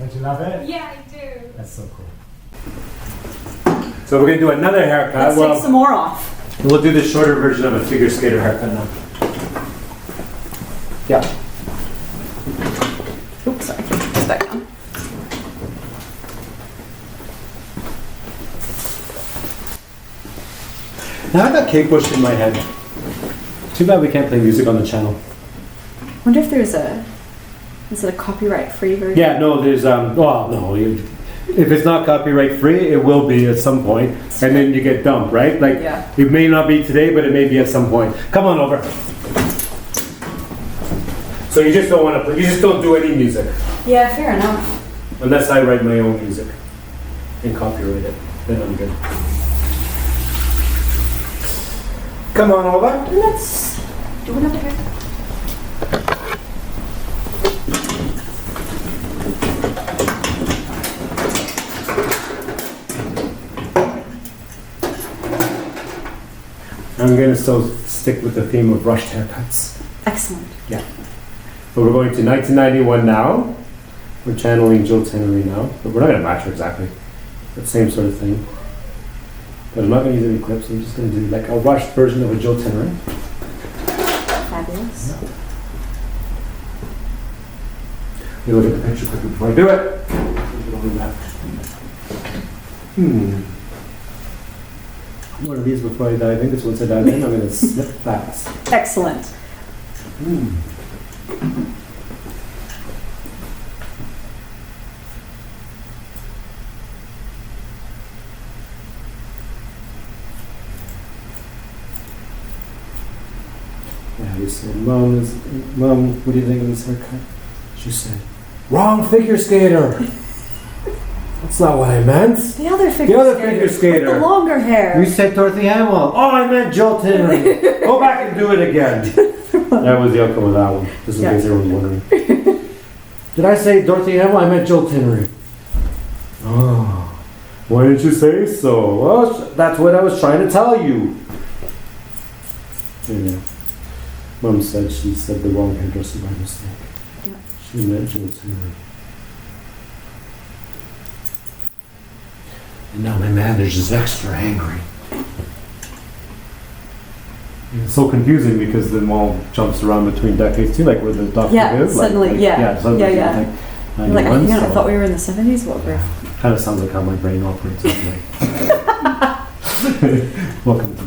Don't you love it? Yeah, I do. That's so cool. So we're going to do another haircut. Let's take some more off. We'll do the shorter version of a figure skater haircut now. Yeah. Oops, sorry. Just back down. Now I got Kate Bush in my head. Too bad we can't play music on the channel. Wonder if there's is it a copyright-free version? Yeah, no, there's well, no, if it's not copyright free, it will be at some point, and then you get dumped, right? Like, Yeah. It may not be today, but it may be at some point. Come on over. So you just don't want to, you just don't do any music, Yeah, fair enough. unless I write my own music and copyright it, then I'm good. Come on over. Let's do another hair. I'm going to still stick with the theme of rushed haircuts. Excellent. Yeah. But we're going to 1991 now. We're channeling Jill Trenary now. But we're not going to match her exactly. That same sort of thing. But I'm not going to use any clips. I'm just going to do like a rushed version of a Jill Trenary. Fabulous. Yeah. You look at the picture quickly before I do it. One of these before I dive in, because once I dive in, I'm going to snip fast. Excellent. Yeah, he said, Mom, what do you think of this haircut? She said, wrong figure skater. That's not what I meant. The other figure skater. With the longer hair. You said Dorothy Hamill. Oh, I meant Jill Trenary. Go back and do it again. That was the outcome of that one, just in case everyone's wondering. Did I say Dorothy Hamill? I meant Jill Trenary. Oh, why didn't you say so? Well, that's what I was trying to tell you. Yeah. Mom said she said the wrong hairdresser by mistake. Yeah. She meant Jill Trenary. And now my manager's extra angry. It's so confusing because the mall jumps around between decades too, like where the doctor is. Suddenly, Like, yeah. suddenly Yeah. it's like You're like, 91, I so thought we were in the 70s. What we're kind of sounds like how my brain operates. Anyway. Welcome to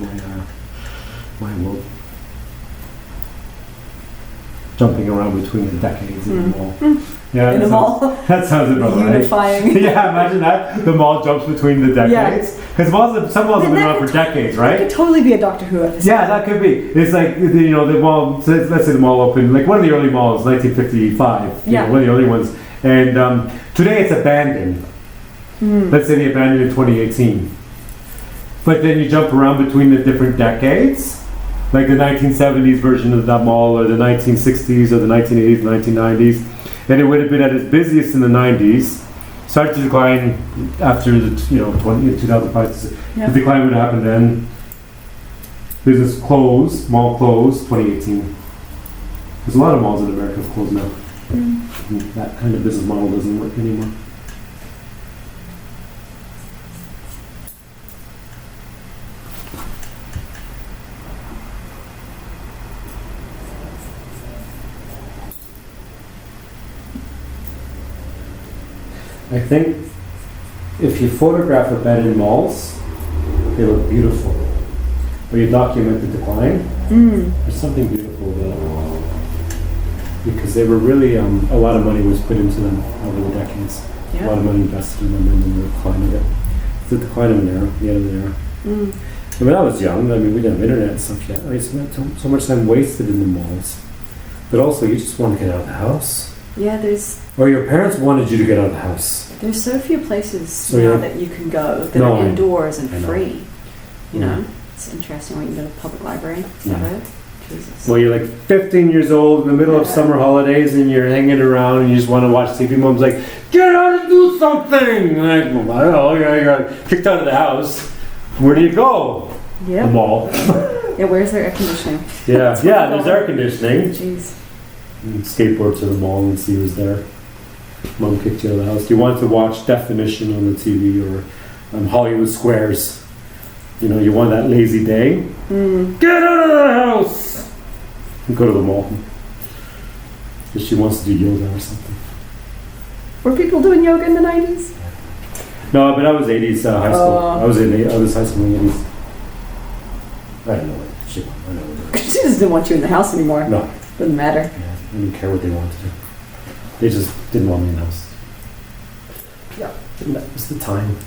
my world. Jumping around between the decades in the mall. Yeah, in the mall. That sounds about right. Unifying. Yeah, imagine that. The mall jumps between the decades. Because some malls have been around for decades, right? It could totally be a Doctor Who episode. Yeah, that could be. It's like, the mall, let's say the mall opened, like one of the early malls, 1955. Yeah. One of the early ones. And today it's abandoned. Let's say they abandoned in 2018. But then you jump around between the different decades. Like the 1970s version of that mall, or the 1960s, or the 1980s, 1990s. And it would have been at its busiest in the 90s. Started to decline after the 2005. Yeah. The decline would happen then. Business closed, mall closed, 2018. There's a lot of malls in America have closed now. That kind of business model doesn't work anymore. I think if you photograph a bed in malls, they look beautiful. Or you document the decline, there's something beautiful about it. Because they were really, a lot of money was put into them over the decades. Yeah. A lot of money invested in them and then the decline of it. It's the decline of an era, the end of an era. And when I was young, we didn't have internet and stuff yet. I spent so much time wasted in the malls. But also, you just want to get out of the house. Yeah, Or your parents wanted you to get out of the house. there's so few places So now you're- that you can go that No, are indoors and I know. free. You know, it's interesting when you go to a public library. Is that Yeah. right? Jesus. Well, you're like 15 years old in the middle of Yeah. summer holidays and you're hanging around and you just want to watch TV. Mom's like, get out and do something! And I don't know, you got kicked out of the house. Where do you go? The Yeah. mall. Yeah, where's their air conditioning? Yeah, there's air conditioning. Jeez. And skateboard to the mall and see who's there. Mom kicked you out of the house. You want to watch Definition on the TV or Hollywood Squares. You know, you want that lazy day. Get out of the house! And go to the mall. Because she wants to do yoga or something. Were people doing yoga in the 90s? No, but I was 80s high school. I was high school in the 80s. I don't know what she wanted. I know what She just didn't want you in the house anymore. No. Doesn't matter. Yeah, I didn't care what they wanted to do. They just didn't want me in the house. Yeah, and that was the time.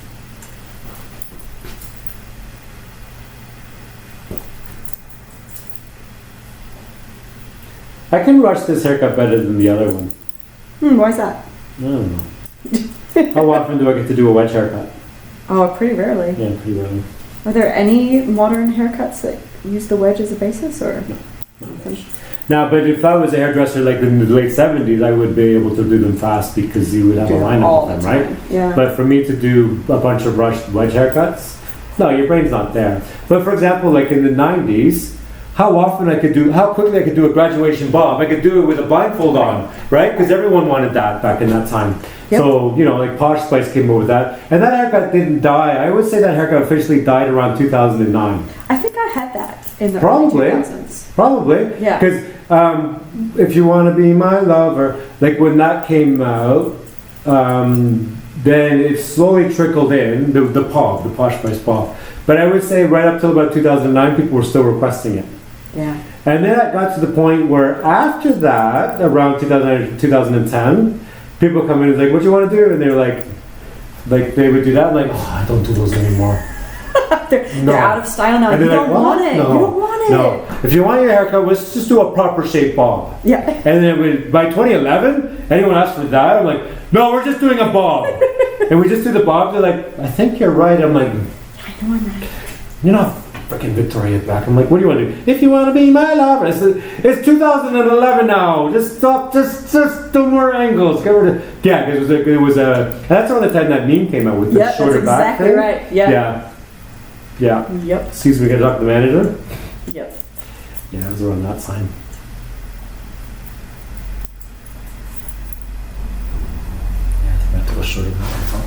I can rush this haircut better than the other one. Why is that? I don't know. How often do I get to do a wedge haircut? Oh, pretty rarely. Yeah, pretty rarely. Are there any modern haircuts that use the wedge as a basis, or? No. Now, but if I was a hairdresser like in the late 70s, I would be able to do them fast because you would have a lineup of them, right? Yeah. But for me to do a bunch of rushed wedge haircuts, no, your brain's not there. But for example, like in the 90s, how quickly I could do a graduation bob. I could do it with a blindfold on, right? Because everyone wanted that back in that time. Yep. So, you know, like Posh Spice came over with that. And that haircut didn't die. I would say that haircut officially died around 2009. I think I had that in the Probably. early 2000s. Probably. Yeah. Because if you want to be my lover, like when that came out, then it slowly trickled in, the Posh Spice pop. But I would say right up till about 2009, people were still requesting it. Yeah. And then it got to the point where after that, around 2010, people come in and like, what do you want to do? And they're like they would do that. I'm like, oh, I don't do those anymore. they're out of style now. And You they're don't like, want it. No. You don't want it. No. If you want your haircut, let's just do a proper shape bob. Yeah. And then by 2011, anyone asked for that, I'm like, no, we're just doing a bob. And we just do the bob. They're like, I think you're right. I'm like, I know I'm right. you're not freaking Victoria Beck. I'm like, what do you want to do? If you want to be my lover. I said, it's 2011 now. Just stop. Just do more angles. Get rid of. Yeah, because it was a. That's around the time that meme came out with the shorter back thing. Right. Yeah. Yeah. Yep. Excuse me, can I talk to the manager? Yep. Yeah, it was around that time. Yeah, I think I took a shorter back.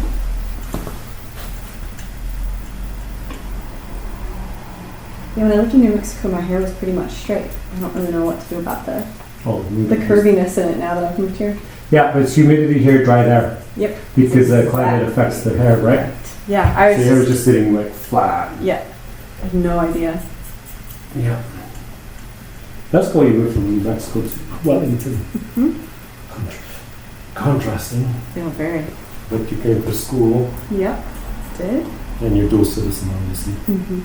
Yeah, when I lived in New Mexico, my hair was pretty much straight. I don't really know what to do about the The curviness in it now that I've moved here. Yeah, but it's humidity here, dry there. Yep. Because the climate affects the hair, right? Yeah, So your hair was just sitting like flat. Yeah, I have no idea. Yeah. That's why you moved from New Mexico to Wellington. Mm-hmm. Contrasting. Yeah, very. But you came to school Yep, did. and you're dual citizen, obviously. Mm-hmm.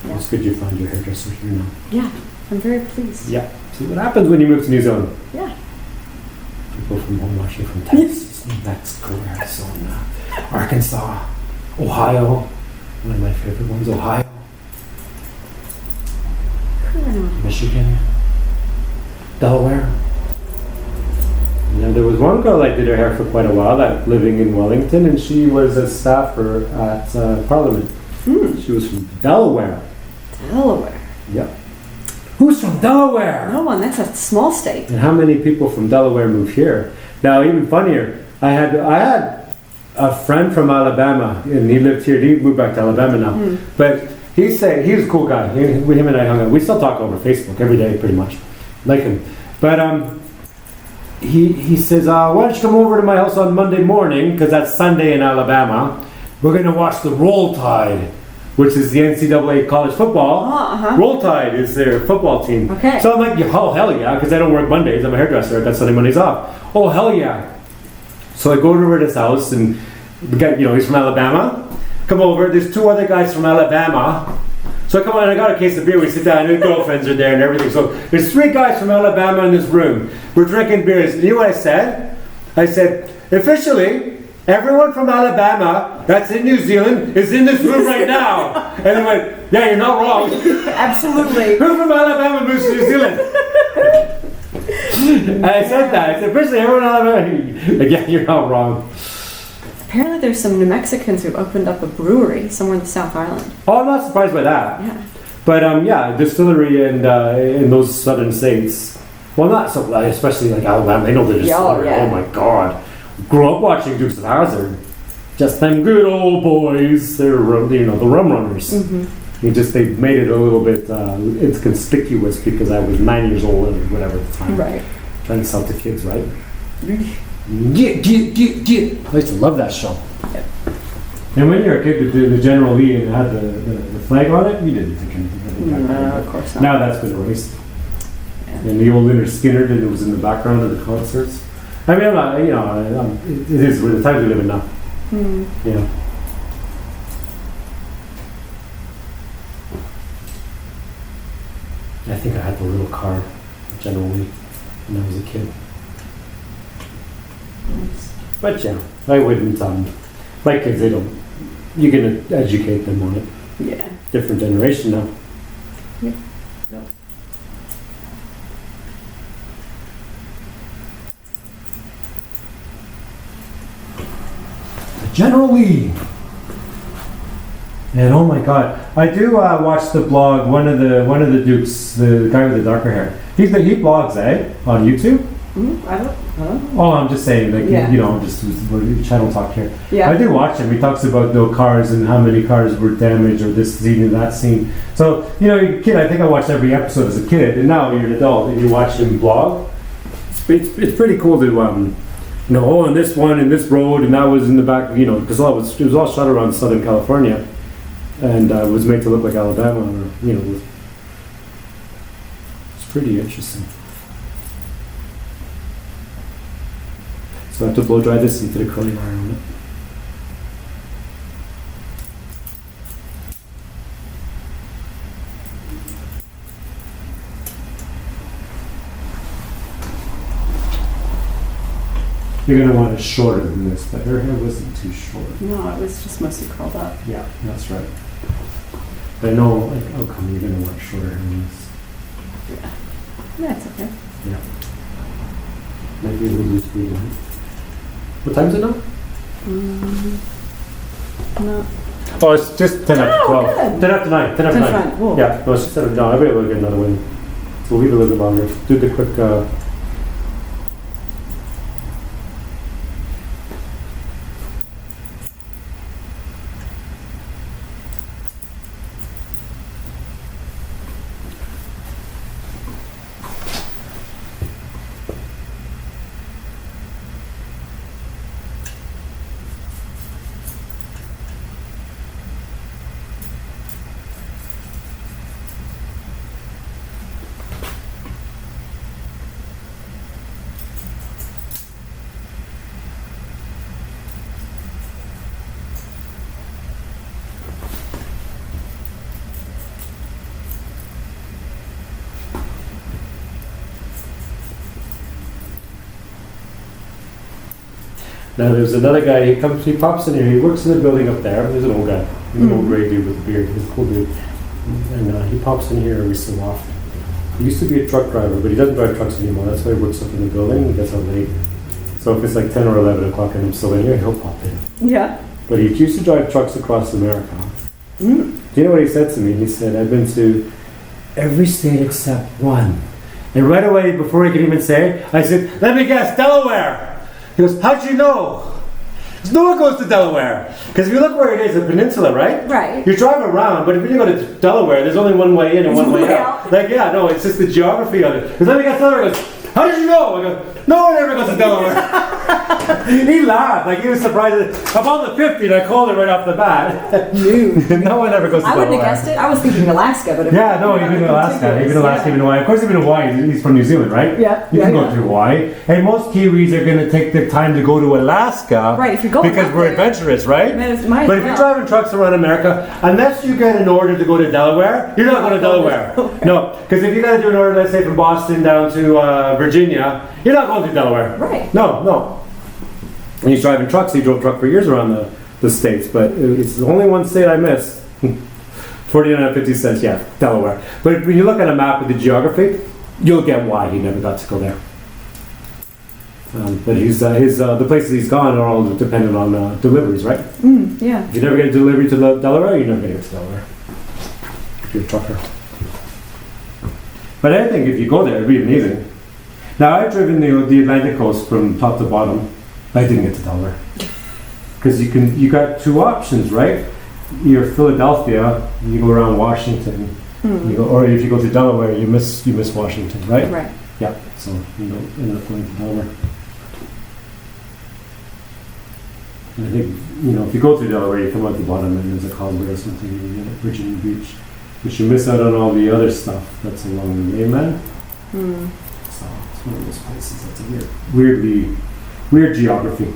Yeah. It's good you found your hairdresser here now. Yeah, I'm very pleased. Yeah. See what happens when you move to New Zealand. Yeah. People from home watching from Texas, New Mexico, Arizona, Arkansas, Ohio. One of my favorite ones, Ohio. Michigan. Delaware. And there was one girl that did her hair for quite a while, that living in Wellington, and she was a staffer at Parliament. She was from Delaware. Delaware. Yep. Who's from Delaware? No one. That's a small state. And how many people from Delaware move here? Now, even funnier, I had a friend from Alabama, and he lived here. He moved back to Alabama now. But he's a cool guy. Him and I hung out. We still talk over Facebook every day, pretty much. Like him. But he says, why don't you come over to my house on Monday morning, because that's Sunday in Alabama. We're going to watch the Roll Tide, which is the NCAA college football. Roll Tide is their football team. Okay. So I'm like, oh, hell yeah, because I don't work Mondays. I'm a hairdresser. I got Sunday, Mondays off. Oh, hell yeah. So I go over to his house, and the guy, he's from Alabama. Come over. There's two other guys from Alabama. So I come on, and I got a case of beer. We sit down, and their girlfriends are there and everything. So there's three guys from Alabama in this room. We're drinking beers. You know what I said? I said, officially, everyone from Alabama that's in New Zealand is in this room right now. And they went, yeah, you're not wrong. Absolutely. Who from Alabama moves to New Zealand? And I said that. I said, officially, everyone in Alabama. Like, yeah, you're not wrong. Apparently there's some New Mexicans who opened up a brewery somewhere in the South Island. Oh, I'm not surprised by that. Yeah. But yeah, distillery and in those southern states. Well, not so, especially like Alabama. They know the distillery. Yeah. Oh my God! Grew up watching Dukes of Hazzard. Just them good old boys. They're the rum runners. They made it a little bit inconspicuous because I was 9 years old or whatever at the time. Right. Trying to sell to kids, right? Get. I used to love that show. Yep. And when you're a kid, the General Lee and had the flag on it, you didn't think anything of it. No, of course not. Now that's been erased. Yeah. And the old Leonard Skinner that was in the background of the concerts. I mean, I'm not, it is the times we live in now. Yeah. I think I had the little car, General Lee, when I was a kid. But yeah, I wouldn't, my kids, you can educate them on it. Yeah. Different generation now. Yeah. General Lee. And oh my God, I do watch the blog. One of the Dukes, the guy with the darker hair. He blogs, on YouTube. I don't. Oh, I'm just saying, like Yeah. just channel talk here. Yeah. I do watch him. He talks about the cars and how many cars were damaged or this scene and that scene. So you're a kid. I think I watched every episode as a kid, and now you're an adult and you watch him blog. It's pretty cool to on this one in this road, and that was in the back, because it was all shot around Southern California, and was made to look like Alabama, or it's pretty interesting. So I have to blow dry this into the curling iron on it. You're going to want it shorter than this, but her hair wasn't too short. No, it was just mostly curled up. Yeah, that's right. But I know, how come you're going to want shorter hair than this? Yeah. That's okay. Yeah. Maybe a little loose for you. What time is it now? No. Oh, it's just 10 after 12. Good. 10 after 9. 10 after 9. Fine. Cool. Yeah, no, she said it. No, I'll be able to get another one. So we'll leave it a little bit longer. Do the quick. Now there's another guy, he pops in here, he works in the building up there. There's an old guy, an old gray dude with a beard, he's a cool dude. And he pops in here every so often. He used to be a truck driver, but he doesn't drive trucks anymore. That's why he works up in the building, he gets out late. So if it's like 10 or 11 o'clock and I'm still in here, he'll pop in. Yeah. But he used to drive trucks across America. Do you know what he said to me? He said, I've been to every state except one. And right away, before he could even say it, I said, let me guess, Delaware. He goes, how'd you know? Because no one goes to Delaware. Because if you look where it is, a peninsula, right? Right. You drive around, but if you go to Delaware, there's only one way in and one way out. Like, yeah, no, it's just the geography of it. Because let me guess, Delaware. He goes, how did you know? I go, no one ever goes to Delaware. He laughed, like he was surprised. I'm on the 50 and I called it right off the bat. No one ever goes to Delaware. I wouldn't have guessed it. I was thinking Alaska, but yeah, no, even Alaska, even Hawaii. Of course, even Hawaii. He's from New Zealand, right? Yeah. You can go to Hawaii. And most Kiwis are going to take the time to go to Alaska. Right, if you're going because we're adventurous, right? But if you're driving trucks around America, unless you get an order to go to Delaware, you're not going to Delaware. No, because if you got to do an order, let's say from Boston down to Virginia, you're not going to Delaware. Right. No. And he's driving trucks. He drove truck for years around the states, but it's the only one state I missed. 49.50 cents, yeah, Delaware. But when you look at a map with the geography, you'll get why he never got to go there. But the places he's gone are all dependent on deliveries, right? Yeah. If you never get a delivery to Delaware, you're never going to get to Delaware. if you're a trucker. But I think if you go there, it'd be amazing. Now, I've driven the Atlantic coast from top to bottom. I didn't get to Delaware. Because you got two options, right? You're Philadelphia, you go around Washington, you go, or if you go to Delaware, you miss Washington, right? Right. Yeah, so you don't end up going to Delaware. And I think, if you go through Delaware, you come out the bottom and there's a causeway or something, and you get Virginia Beach. But you miss out on all the other stuff that's along the mainland. So it's one of those places that's a weird geography.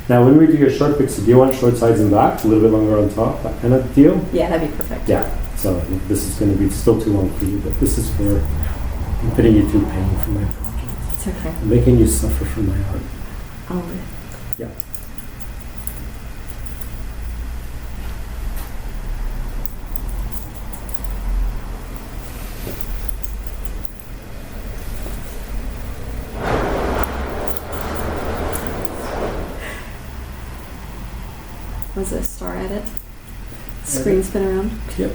Now, when we do your short pixie, do you want short sides and back, a little bit longer on top, that kind of deal? Yeah, that'd be perfect. Yeah, so this is going to be still too long for you, but this is for putting you through pain for my project. It's okay. I'm making you suffer for my art. Oh, Yeah. was it a star edit? Screen spin around? Yep.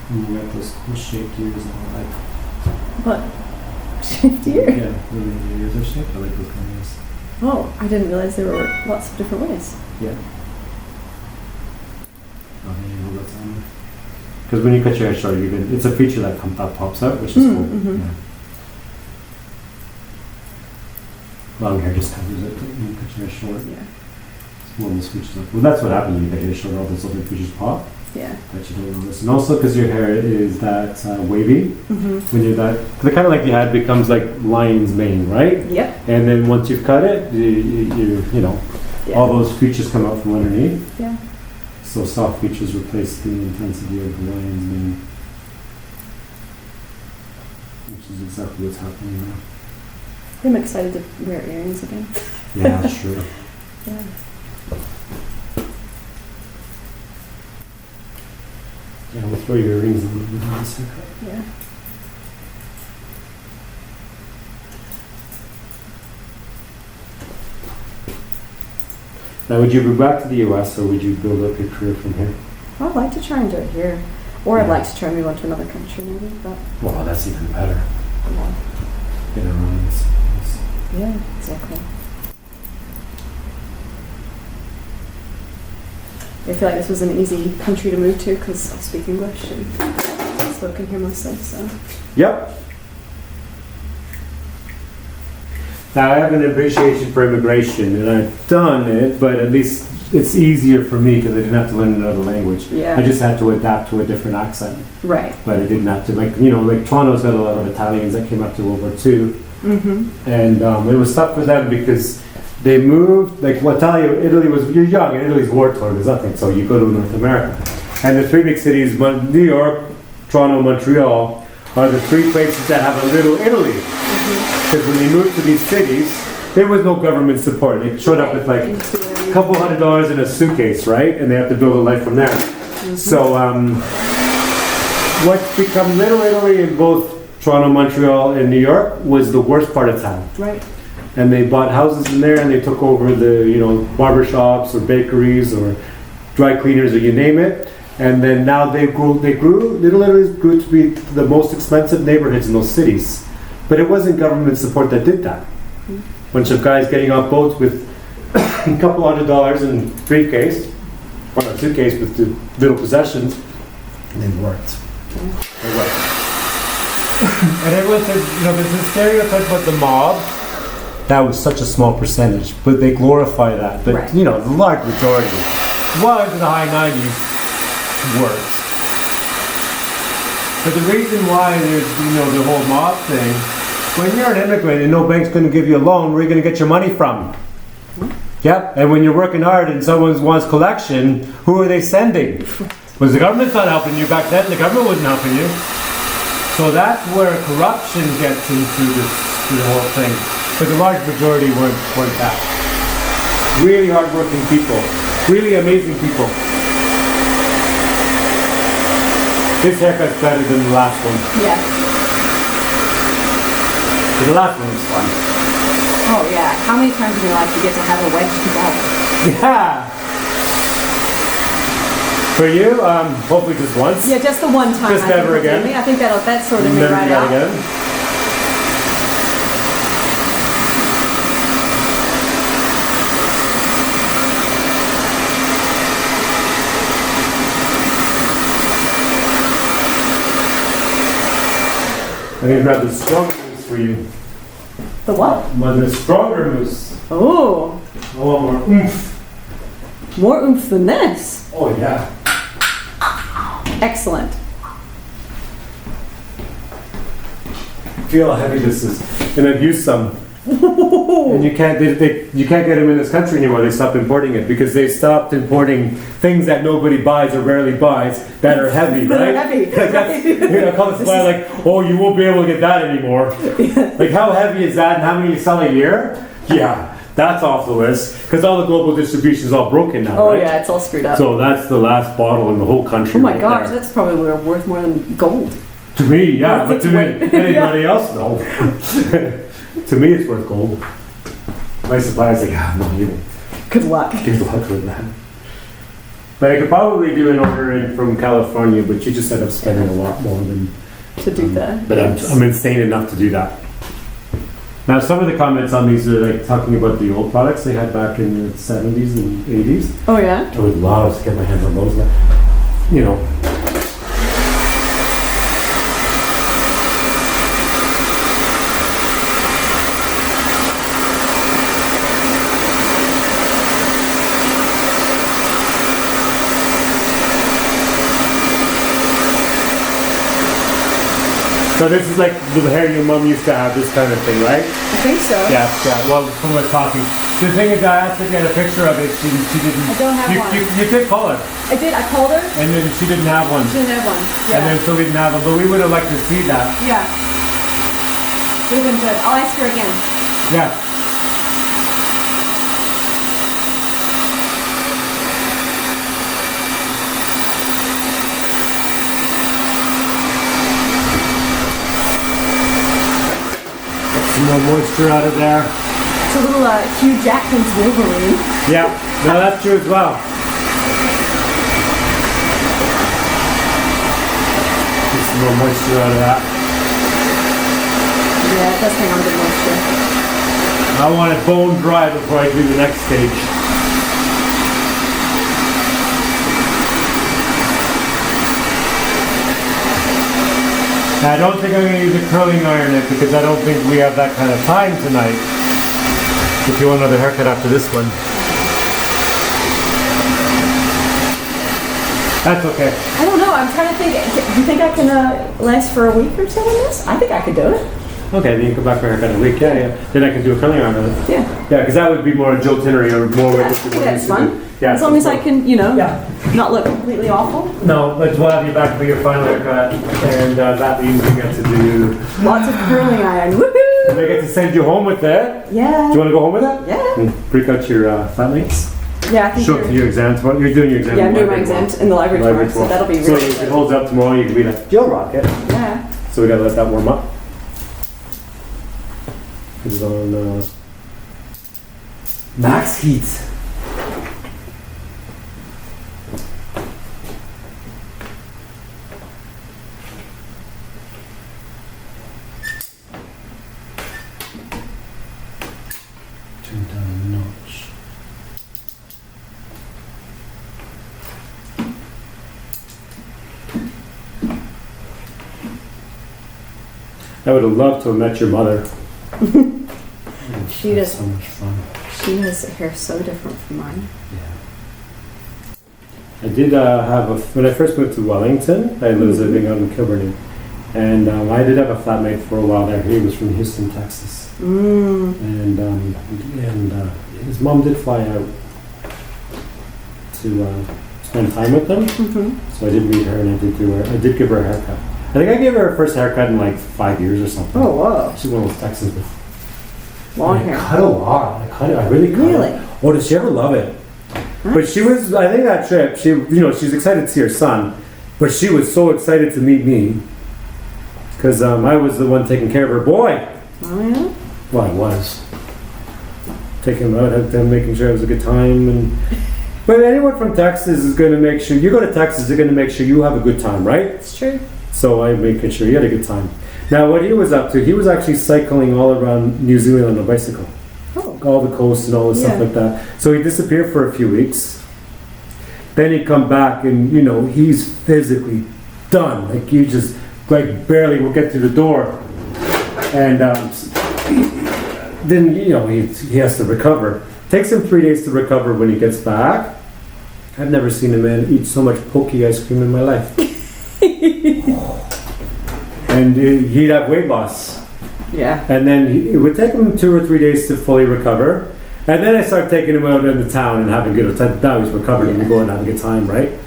And you got those shaped ears and all that. What? Shaped ear? Yeah, the way the ears are shaped. I like those kind of ears. Oh, I didn't realize there were lots of different ways. Yeah. Oh, yeah, that's on. Because when you cut your hair short, you can, it's a feature that pops out, which is cool. Mm-hmm. Yeah. Long hair just covers it when you cut your hair short. Yeah. It's one of those features. Well, that's what happens when you cut your hair short. All those other features pop. Yeah. That you don't notice. And also because your hair is that wavy, when you're that, the kind of like you had becomes like lion's mane, right? Yep. And then once you've cut it, you know, Yeah. all those features come out from underneath. Yeah. So soft features replace the intensity of the lion's mane, which is exactly what's happening now. I'm excited to wear earrings again. Yeah, sure. Yeah. Yeah, we'll throw your earrings a little bit on this haircut. Yeah. Now, would you move back to the US or would you build up your career from here? I'd like to try and do it here. Or I'd like to try and move on to another country maybe, but Well, that's even better. yeah. Get around this. Yeah, exactly. I feel like this was an easy country to move to because I speak English and I've spoken here mostly, so. Yep. Now, I have an appreciation for immigration, and I've done it, but at least it's easier for me because I didn't have to learn another language. Yeah. I just had to adapt to a different accent. Right. But I didn't have to, like Toronto's got a lot of Italians that came after World War II. Mm-hmm. And it was tough for them because they moved, Italy was, you're young, and Italy's war-torn, there's nothing, so you go to North America. And the three big cities, New York, Toronto, Montreal, are the three places that have a little Italy. Because when they moved to these cities, there was no government support. They showed up with like a couple $100 in a suitcase, right? And they have to build a life from there. So what's become Little Italy in both Toronto, Montreal, and New York was the worst part of town. Right. and they bought houses in there, and they took over the, barber shops or bakeries or dry cleaners or you name it. And then now they literally grew to be the most expensive neighborhoods in those cities. But it wasn't government support that did that. Bunch of guys getting off boats with a couple $100 in briefcase, or a suitcase with the little possessions, and it worked. It worked. And everyone says, there's this stereotype about the mob. That was such a small percentage, but they glorify that. But, Right. the large majority, well into the high 90s, worked. But the reason why there's, the whole mob thing, when you're an immigrant and no bank's going to give you a loan, where are you going to get your money from? Yep, and when you're working hard and someone wants collection, who are they sending? Was the government not helping you back then? The government wasn't helping you. So that's where corruption gets into the whole thing. But the large majority weren't that. Really hardworking people. Really amazing people. This haircut's better than the last one. Yeah. But the last one was fun. Oh yeah. How many times in your life do you get to have a wedge together? Yeah! For you, hopefully just once. Yeah, just the one time. Just never again. I think that sort of me Never right do that out. again. I'm gonna grab the stronger mousse for you. The what? The stronger mousse. Oh, I want more oomph. more oomph than this. Oh yeah. Excellent. Feel how heavy this is. And I've used some. And you can't get them in this country anymore. They stopped importing it because they stopped importing things that nobody buys or rarely buys that are heavy, That right? are heavy. Like that's, call the supply like, oh, you won't be able to get that anymore. Like how heavy is that and how many you sell a year? Yeah, that's off the list because all the global distribution is all broken now, Oh right? yeah, it's all screwed up. So that's the last bottle in the whole country. Oh my right gosh, there. that's probably worth more than gold. To me, yeah, but to me, Worth its weight. anybody else, no. To me, it's worth gold. My supplier's like, no, you Good luck. good luck with that. But I could probably do an order in from California, but you just end up spending a lot more than. To do that. But I'm insane enough to do that. Now, some of the comments on these are like talking about the old products they had back in the 70s and 80s. Oh yeah? I would love to get my hands on those. So this is like the hair your mom used to have, this kind of thing, right? I think so. Yeah. Well, from us talking. The thing is, I asked her to get a picture of it. She didn't. I don't have one. You did call her, I did, I called her. and then she didn't have one. She didn't have one. Yeah. And then so we didn't have one, but we would have liked to see that. Yeah. Would have been good. I'll ask her again. Yeah. Some more moisture out of there. It's a little Hugh Jackman's Wolverine. Yeah, no, that's true as well. Get some more moisture out of that. Yeah, it does hang on to moisture. I want it bone dry before I do the next stage. I don't think I'm going to use a curling iron it because I don't think we have that kind of time tonight. If you want another haircut after this one. That's okay. I don't know, I'm trying to think. Do you think I can last for a week or two in this? I think I could do it. Okay, then you can come back for a haircut in a week. Yeah. Then I can do a curling iron on it. Yeah. Yeah, because that would be more Jill Trenary or more Yeah, I realistic. think that's fun. Yeah, As long as I can, Yeah. not look completely awful. No, but we'll have you back for your final haircut, and that means we get to do. Lots of curling iron. Woohoo! They get to send you home with it. Yeah. Do you want to go home with it? Yeah. And break out your flatmates. Yeah, I think Show up for your exam tomorrow. You're doing your exam. Yeah, I'm in doing my library exam in the library tomorrow, so that'll be So really if it good. holds up tomorrow, you can be like, Jill rock it. Yeah. So we gotta let that warm up. Put it on Max heat. Turn down a notch. I would have loved to have met your mother. She does. So much fun. She has hair so different from mine. Yeah. I did when I first moved to Wellington, I was living out in Kilburn, and I did have a flatmate for a while there. He was from Houston, Texas, and his mom did fly out to spend time with them. So I did meet her, and I did give her a haircut. I think I gave her her first haircut in like 5 years or something. Oh, whoa. She's one of those Texans with Long hair. I cut a lot. I really cut Really? it. Oh, does she ever love it? But she was, I think that trip, she's excited to see her son, but she was so excited to meet me because I was the one taking care of her boy. Oh, yeah? Well, I was. Taking him out, making sure it was a good time. But anyone from Texas is going to make sure, you go to Texas, they're going to make sure you have a good time, right? It's true. So I'm making sure you had a good time. Now, what he was up to, he was actually cycling all around New Zealand on a bicycle. Oh. All the coast and all the stuff like that. So he disappeared for a few weeks. Then he'd come back and, he's physically done. Like, you just, barely will get to the door. And then, he has to recover. Takes him 3 days to recover when he gets back. I've never seen a man eat so much pokey ice cream in my life. And he'd have weight loss. Yeah. And then it would take him 2 or 3 days to fully recover. And then I started taking him out in the town and having a good time. Now he's recovered and we go and have a good time, right?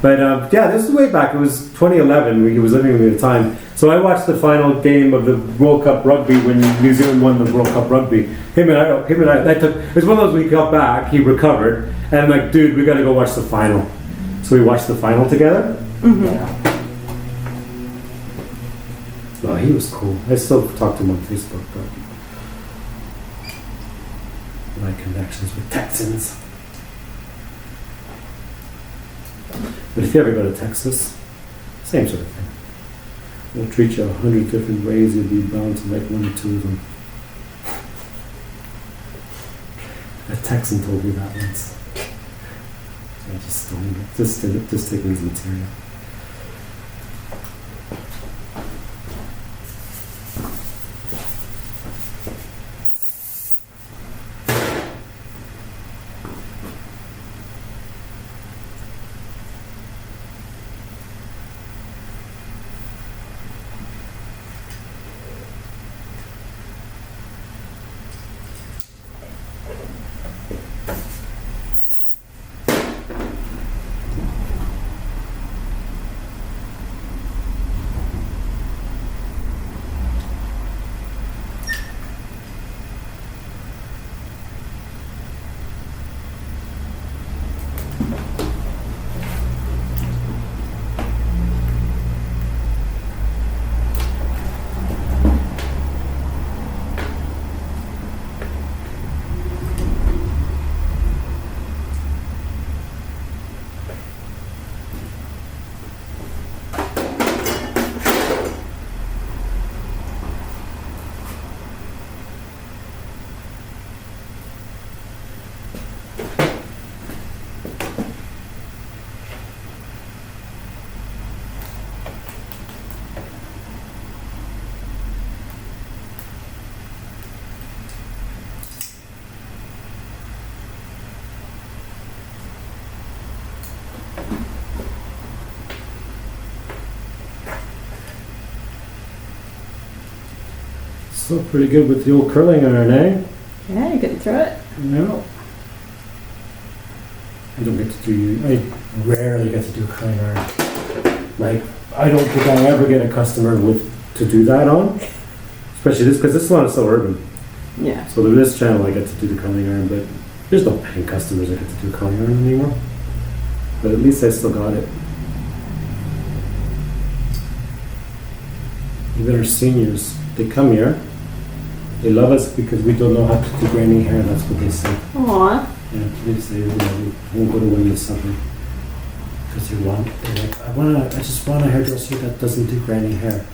This is way back. It was 2011. He was living with me at the time. So I watched the final game of the World Cup rugby when New Zealand won the World Cup rugby. Him and I, it was one of those we got back, he recovered. And I'm like, dude, we got to go watch the final. So we watched the final together. Yeah. No, he was cool. I still talk to him on Facebook, but my connections with Texans. But if you ever go to Texas, same sort of thing. They'll treat you 100 different ways. You'll be bound to like 1 or 2 of them. A Texan told me that once. I just stole it. Just taking his material. Still pretty good with the old curling iron, eh? Yeah, you're getting through it. No. I don't get to do, I rarely get to do curling iron. Like, I don't think I'll ever get a customer to do that on. Especially this, because this one is so urban. Yeah. So with this channel I get to do the curling iron, but there's no paying customers that get to do curling iron anymore. But at least I still got it. Even our seniors, they come here They love us because we don't know how to do granny hair. That's what they say. Aw. Yeah, they say we won't go to one this summer because they're like, I just want a hairdresser that doesn't do granny hair.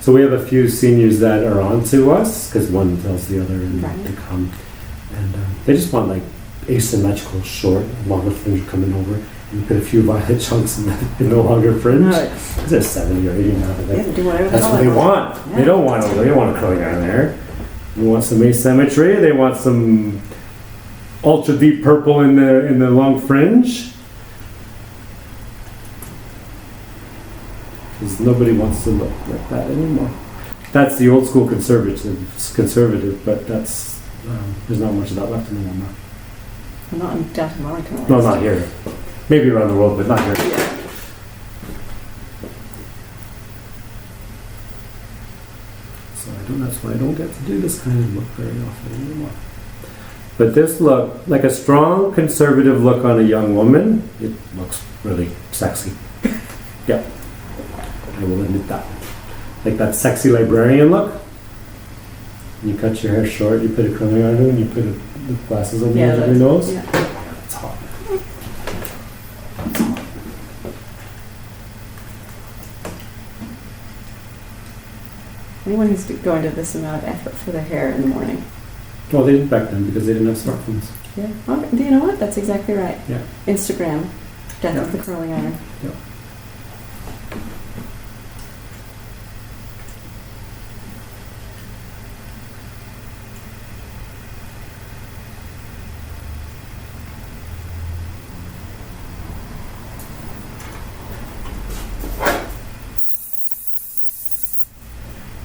So we have a few seniors that are on to us because one tells the other and Right. they come. And they just want like asymmetrical, short, longer fringe coming over. And you put a few violet chunks in the longer fringe. No, Because they're 70 or 80 now. yeah, do whatever the That's hell what they want. want. Yeah. They don't want a curly iron hair. They want some asymmetry. They want some ultra deep purple in the long fringe. Because nobody wants to look like that anymore. That's the old school conservative, but that's there's not much of that left anymore. Not in downtown Wellington. No, not here. Maybe around the world, but not here. Yeah. So that's why I don't get to do this kind of look very often anymore. But this look, like a strong conservative look on a young woman, it looks really sexy. Yep. I will admit that. Like that sexy librarian look. You cut your hair short, you put a curling iron on, and you put the glasses on the edge of your nose. Yeah. It's hot. Anyone who's going to this amount of effort for their hair in the morning. Well, they didn't back then because they didn't have smartphones. Yeah. Oh, do you know what? That's exactly right. Yeah. Instagram. Death Yeah. of the curling iron. Yep.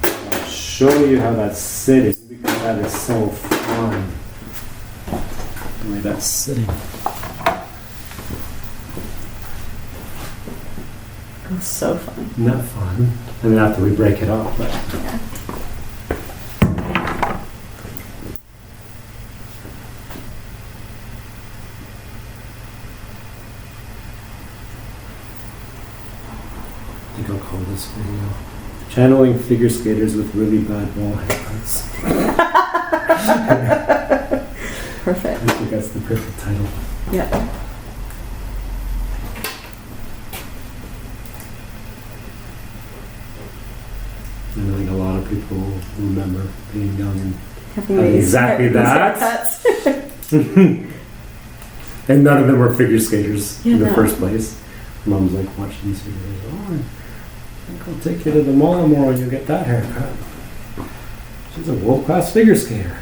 I'll show you how that's sitting because that is so fun. The way that's sitting. Oh, so fun. Isn't that fun? I mean, after we break it up, but. Yeah. I think I'll call this video Channeling Figure Skaters with Really Bad Ball Haircuts. Perfect. I think that's the perfect title. Yeah. And I think a lot of people remember being young and Having having these exactly these that. haircuts. And none of them were figure skaters Yeah, in the no. first place. Mom's like watching these videos. Oh, I think I'll take you to the mall tomorrow and you'll get that haircut. She's a world-class figure skater.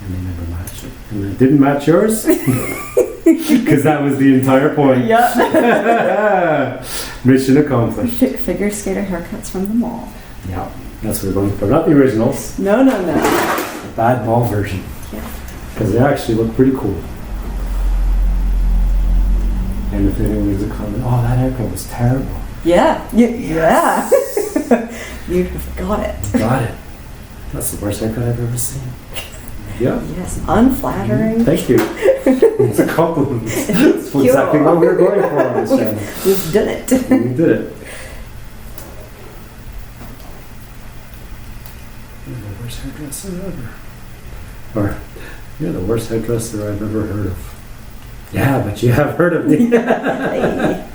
And they never matched it. And it didn't match yours? Because that was the entire point. Yeah. Mission accomplished. Figure skater haircuts from the mall. Yeah, that's what we're going for. Not the originals, No, no, no. the bad ball version. Yeah. Because they actually look pretty cool. And if anyone leaves a comment, oh, that haircut was terrible. Yeah. Yeah. You got it. Got it. That's the worst haircut I've ever seen. Yeah. Yes. Unflattering. Thank you. It's a compliment. That's exactly what we were going for on this channel. We've done it. We did it. You're the worst hairdresser ever. Or, you're the worst hairdresser I've ever heard of. Yeah, but you have heard of me. Hey.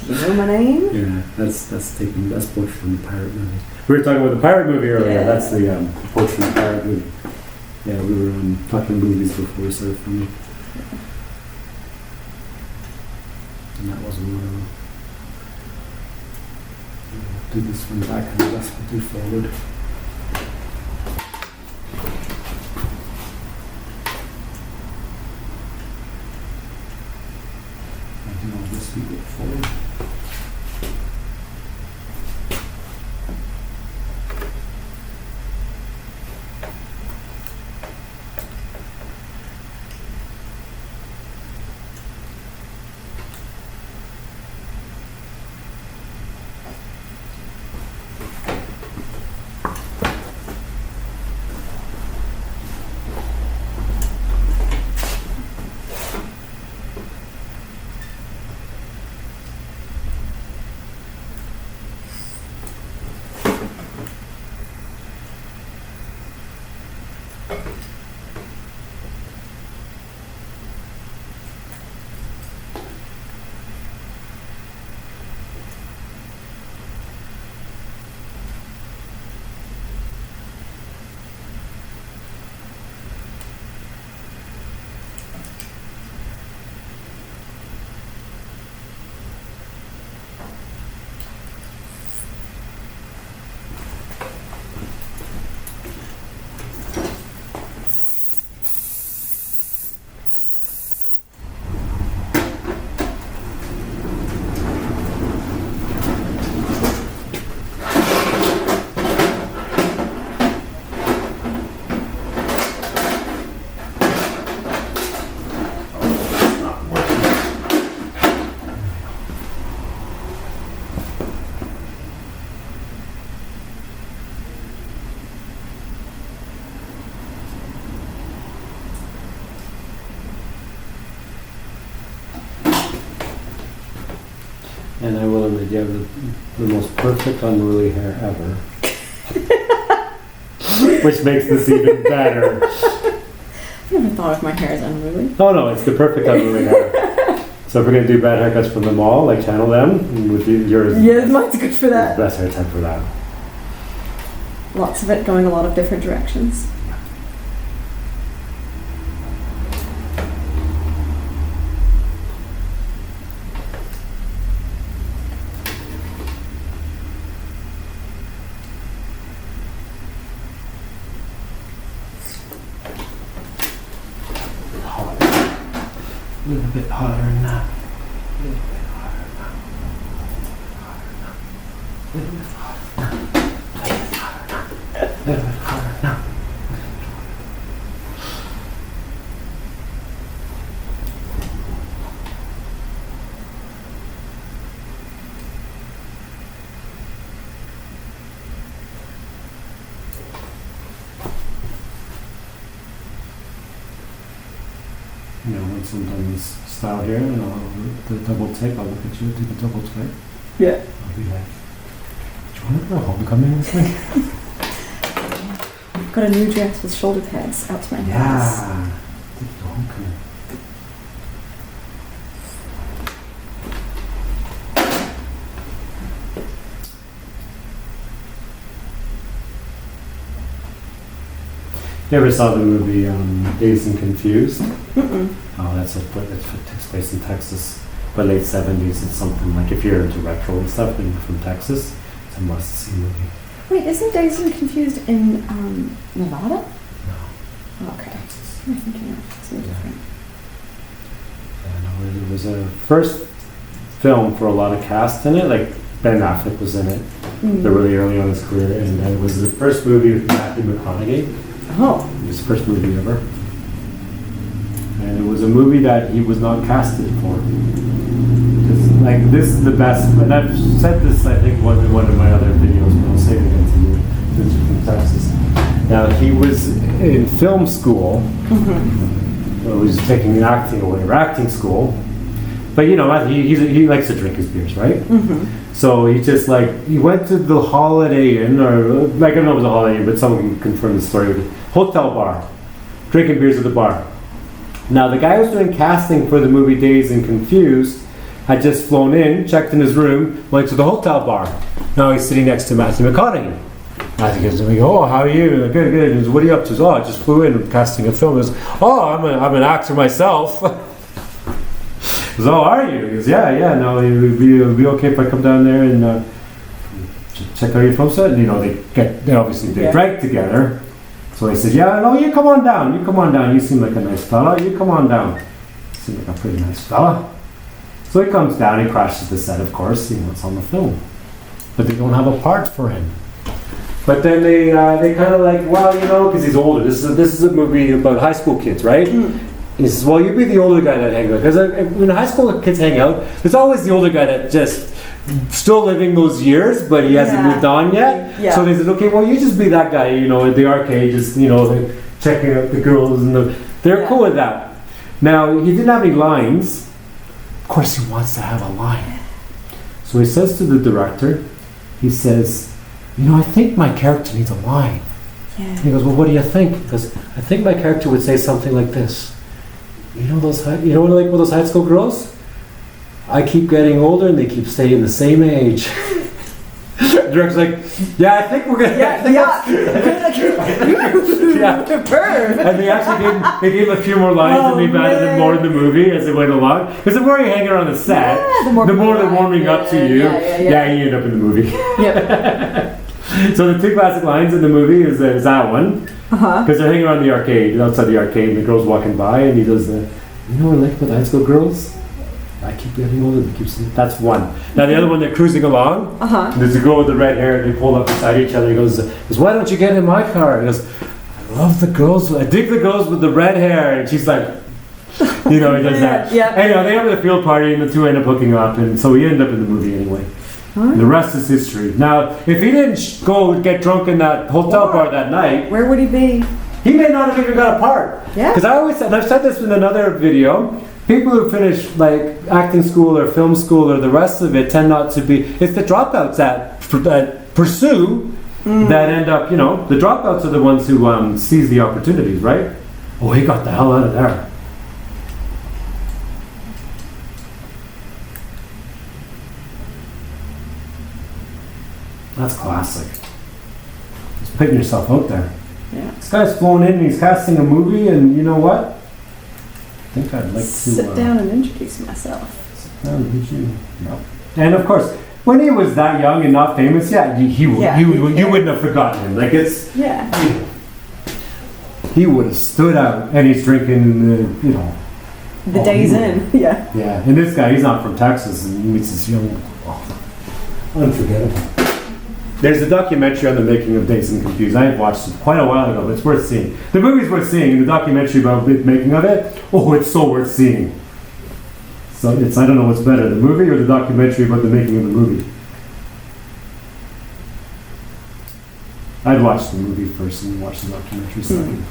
Do you know my name? Yeah, that's poached from the pirate movie. We were talking about the pirate movie earlier. Yeah. That's the poached from the pirate movie. Yeah, we were talking movies before we started filming. And that wasn't one of them. We'll do this one back and the rest we'll do forward. I think I'll just leave it forward. And I will admit, you have the most perfect unruly hair ever. Which makes this even better. I've never thought of my hair as unruly. Oh no, it's the perfect unruly hair. So if we're going to do bad haircuts from the mall, like Channel them, with yours. Yeah, mine's good for that. Best hair type for that. Lots of it going a lot of different directions. A little bit hotter than that. A little bit hotter than that. A little bit hotter than that. A little bit hotter than that. You know, when sometimes style here, and I'll the double take, I'll look at you, do the double take. Yeah. I'll be like, do you want to go homecoming with me? I've got a new dress with shoulder pads out to my ankles. Yeah. Take you to homecoming. You ever saw the movie Dazed and Confused? Mm-mm. Oh, that takes place in Texas, but late 70s. It's something like if you're into retro and stuff and you're from Texas, it's a must-see movie. Wait, isn't Dazed and Confused in Nevada? No. Oh, okay. What am I thinking of? Something different. Yeah, no, it was a first film for a lot of cast in it. Like Ben Affleck was in it. They're really early on in his career, and it was the first movie with Matthew McConaughey. Oh. It was his first movie ever. And it was a movie that he was not casted for. Like, this is the best, and I've said this, I think, in one of my other videos, but I'll say it again to you, since you're from Texas. Now, he was in film school, well, he was taking acting or whatever, acting school, but you know, he likes to drink his beers, right? So he just he went to the Holiday Inn, or like, I don't know if it was a Holiday Inn, but someone can confirm the story, hotel bar, drinking beers at the bar. Now, the guy who was doing casting for the movie Dazed and Confused had just flown in, checked in his room, went to the hotel bar. Now he's sitting next to Matthew McConaughey. Matthew goes to me, oh, how are you? Good, good. He goes, what are you up to? He goes, oh, I just flew in casting a film. He goes, oh, I'm an actor myself. He goes, oh, are you? He goes, yeah, no, it would be okay if I come down there and check out your film set. And, you know, they drank together. So he said, yeah, no, you come on down. You seem like a nice fella. You come on down. You seem like a pretty nice fella. So he comes down, he crashes the set, of course, you know, it's on the film. But they don't have a part for him. But then they kind of like, well, you know, because he's older. This is a movie about high school kids, right? He says, well, you be the older guy that hangs out. Because when high school kids hang out, there's always the older guy that just still living those years, but he hasn't moved on yet. Yeah. So they said, okay, well, you just be that guy, you know, at the arcade, just, you know, checking out the girls. They're cool with that. Now, he didn't have any lines. Of course, he wants to have a line. So he says to the director, he says, you know, I think my character needs a line. Yeah. He goes, well, what do you think? He goes, I think my character would say something like this. You know those high school girls? I keep getting older and they keep staying the same age. The director's like, yeah, I think we're gonna. And they actually gave a few more lines, and they've added them more in the movie as it went along. Because the more you hang around the set, the more they're warming up to you. Yeah, you end up in the movie. Yep. So the two classic lines in the movie is that one, because they're hanging around the arcade, outside the arcade, and the girl's walking by, and he does the, you know what I like about high school girls? I keep getting older. That's one. Now the other one, they're cruising along. There's a girl with the red hair. They pull up beside each other. He goes, "Why don't you get in my car?" He goes, "I love the girls. I dig the girls with the red hair." And she's like, you know, he does that. Yeah. Anyhow, they have a field party, and the two end up hooking up, and so he ended up in the movie anyway. The rest is history. Now, if he didn't go get drunk in that hotel bar that night, where would he be? He may not have even got a part. Yeah. Because I always said, and I've said this in another video, people who finish like acting school or film school or the rest of it tend not to be. It's the dropouts that pursue that end up. You know, the dropouts are the ones who seize the opportunities, right? Oh, he got the hell out of there. That's classic. Just putting yourself out there. Yeah. This guy's flown in and he's casting a movie, and you know what? I think I'd like to sit down and introduce myself. Sit down and meet you. No. And of course, when he was that young and not famous, you wouldn't have forgotten him. Like it's he would have stood out, and he's drinking, the Dazed in. Yeah. Yeah, and this guy, he's not from Texas, and he meets this young, unforgettable. There's a documentary on the making of Dazed and Confused. I watched it quite a while ago, but it's worth seeing. The movie's worth seeing, and the documentary about the making of it, it's so worth seeing. So I don't know what's better, the movie or the documentary about the making of the movie. I'd watch the movie first and watch the documentary second.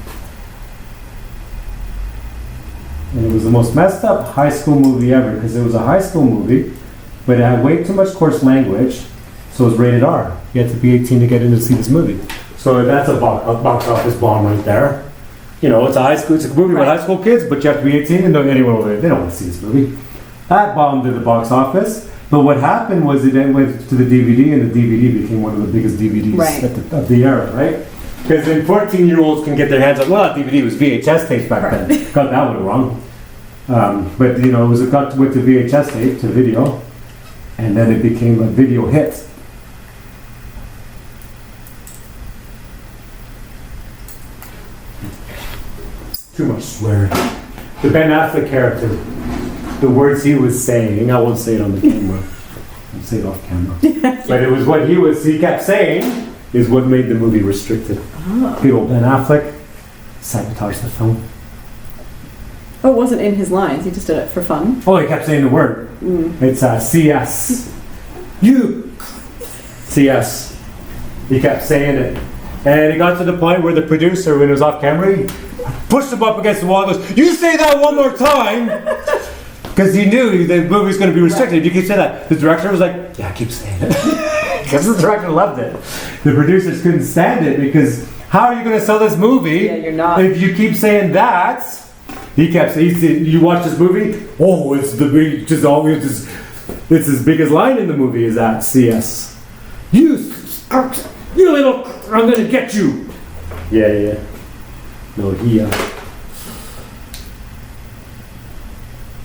And it was the most messed up high school movie ever, because it was a high school movie, but it had way too much coarse language, so it was rated R. You had to be 18 to get in to see this movie. So that's a box office bomb right there. It's it's a movie with high school kids, but you have to be 18, and anyone over there, they don't want to see this movie. That bombed at the box office, but what happened was it then went to the DVD, and the DVD became one of the biggest DVDs of the era, right? Because then 14-year-olds can get their hands on, DVD was VHS tapes back then. Got that one wrong. But it was went to VHS tape, to video, and then it became a video hit. Too much swearing. The Ben Affleck character, the words he was saying, I won't say it on the camera. I'll say it off camera. But it was what he kept saying is what made the movie restricted. Oh. The old Ben Affleck sabotaged the film. Oh, it wasn't in his lines, he just did it for fun. Oh, he kept saying the word. It's CS. You! CS. He kept saying it. And it got to the point where the producer, when it was off camera, he pushed him up against the wall and goes, "You say that one more time!" Because he knew the movie was going to be restricted. If you keep saying that, the director was like, "Yeah, keep saying it." Because the director loved it. The producers couldn't stand it, because how are you going to sell this movie if you keep saying that? He kept saying, you watch this movie, it's it's his biggest line in the movie is that CS. You little, I'm going to get you. Yeah. No,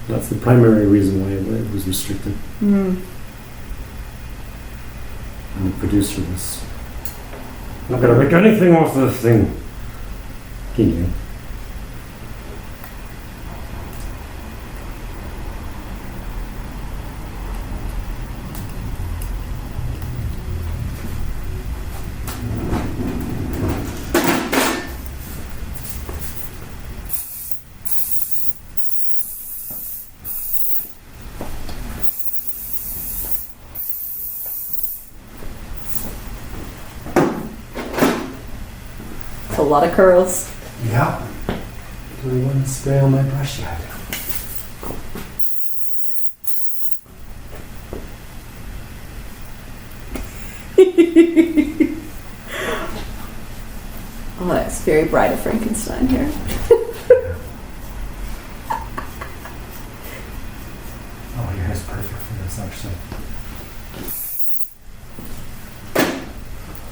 that's the primary reason why it was restricted. And the producer was not going to make anything off this thing. He knew. A lot of curls. Yeah. I wouldn't spray on my brush yet. Oh, that's very Bride of Frankenstein here. Oh, your hair's perfect for this, actually.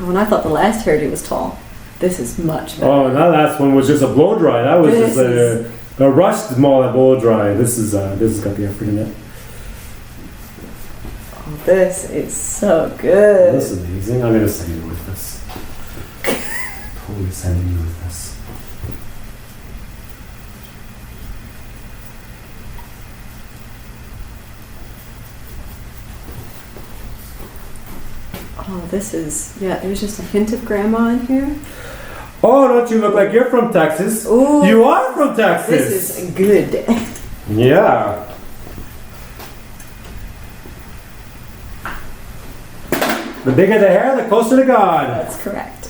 When I thought the last hairdo was tall, this is much better. Oh, that last one was just a blow dry. That was just a rushed small blow dry. This has got the effort in it. Oh, this is so good. This is amazing. I'm gonna send you with this. Totally sending you with this. Oh, this is, there's just a hint of grandma in here. Oh, don't you look like you're from Texas? Ooh, you are from Texas. This is good. Yeah. The bigger the hair, the closer to God. That's correct.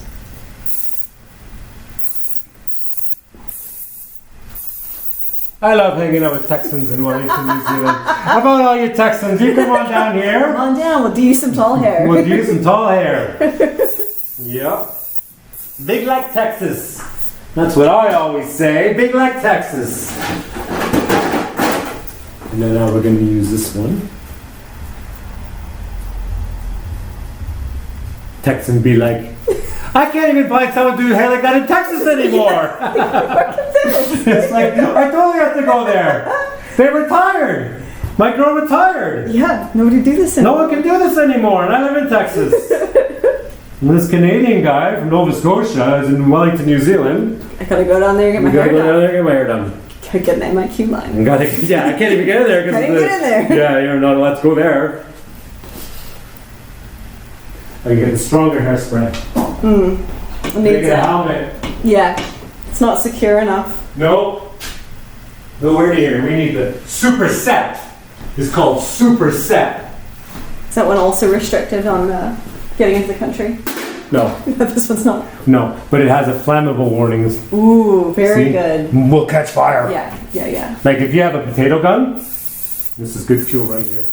I love hanging out with Texans in Wellington, New Zealand. How about all you Texans? You come on down here. Come on down, we'll do you some tall hair. We'll do some tall hair. Yep. Big like Texas. That's what I always say. Big like Texas. And then now we're going to use this one. Texan be like, I can't even find someone to do hair like that in Texas anymore. It's like, I totally have to go there. They retired. My girl retired. Yeah, nobody do this No anymore. one can do this anymore, and I live in Texas. And this Canadian guy from Nova Scotia is in Wellington, New Zealand. I gotta go down there and get my You gotta hair go down done. there and get my hair done. Gotta get an MIQ line. Yeah, I can't even get in there. Can't even get in there. Yeah, you're not allowed to go there. I can get a stronger hairspray. It Make needs it a it. helmet. Yeah, it's not secure enough. No. No word here. We need the super set. It's called super set. Is that one also restricted on getting into the country? No, This one's not. no, but it has a flammable warnings. Ooh, very See? good. Will catch fire. Yeah. Like if you have a potato gun, this is good fuel right here.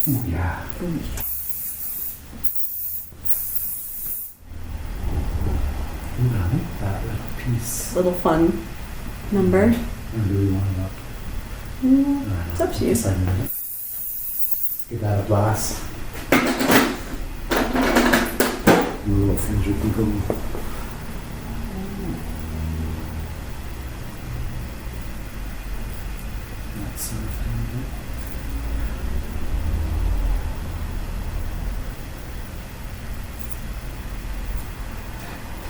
Ooh, yeah. Ooh, I like that little piece. Little fun number. I really want it up. It's up to you. Just a minute. Give that a blast. Your little finger can go. That sort of thing.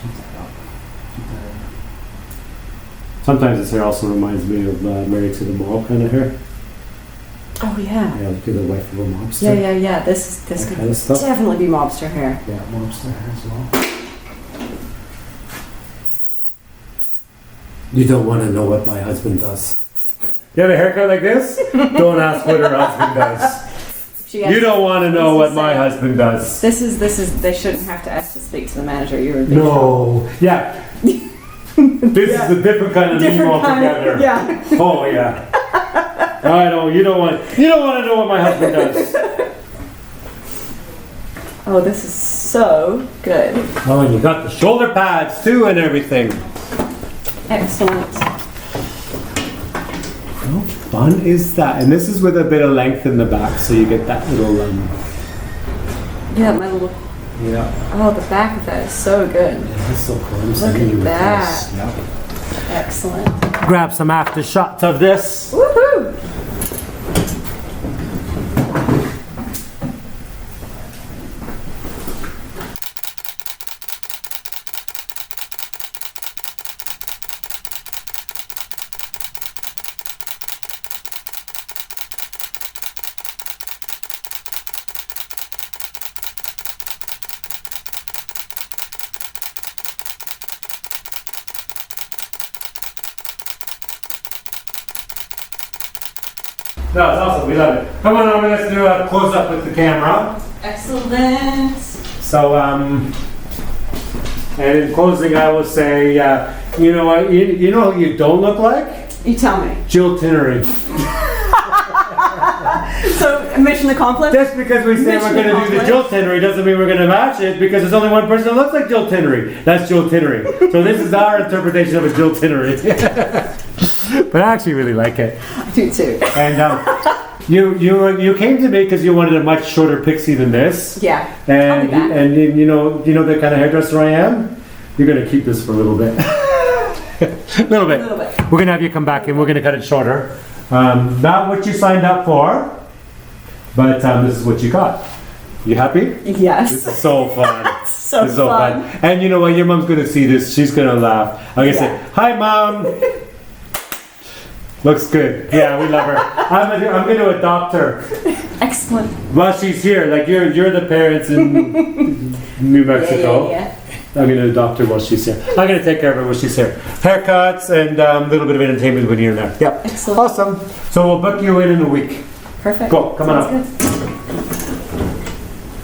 Keep that up. Keep that up. Sometimes this hair also reminds me of Married to the Mall kind of hair. Oh yeah. Yeah, look at the wife of a mobster. Yeah. This That could kind of stuff. definitely be mobster hair. Yeah, mobster hair as well. You don't want to know what my husband does. You have a haircut like this? Don't ask what her husband does. You don't want to know what my husband does. This is. They shouldn't have to ask to speak to the manager. You're a big No. Yeah. This is a different kind of meme altogether. Yeah. Oh yeah. I know. You don't want to know what my husband does. Oh, this is so good. Oh, and you got the shoulder pads too and everything. Excellent. How fun is that? And this is with a bit of length in the back, so you get that little Yeah, my little. yeah. Oh, the back of that is so good. That's so cool. I'm Look sending at you with that. this. Yeah. Excellent. Grab some after shots of this. Woohoo! No, it's awesome. We love it. Come on over. Let's do a close up with the camera. Excellent. So, and in closing, I will say, you know what? You know who you don't look like? You tell me. Jill Trenary. So, mission accomplished? Just because we say we're going to do the Mission Jill Trenary doesn't mean we're going to match it, because there's only one person that looks like Jill Trenary. That's Jill Trenary. So this is our interpretation of a Jill Trenary. But I actually really like it. I do too. And you came to me because you wanted a much shorter pixie than this. Yeah. And I'll be back. and you know the kind of hairdresser I am. You're going to keep this for a little bit. A little bit. We're going to have you come back and we're going to cut it shorter. Not what you signed up for, but this is what you got. You happy? Yes. This is so fun. So This is so fun. And you know what? Your mom's going to see this. She's going to laugh. I'm going to Yeah. say, hi, Mom. Looks good. Yeah, we love her. I'm going to adopt her Excellent. while she's here. Like you're the parents in New Mexico. Yeah. I'm going to adopt her while she's here. I'm going to take care of her while she's here. Haircuts and a little bit of entertainment when you're there. Yep. Excellent. Awesome. So we'll book you in a week. Perfect. Go. Come on Sounds up. good.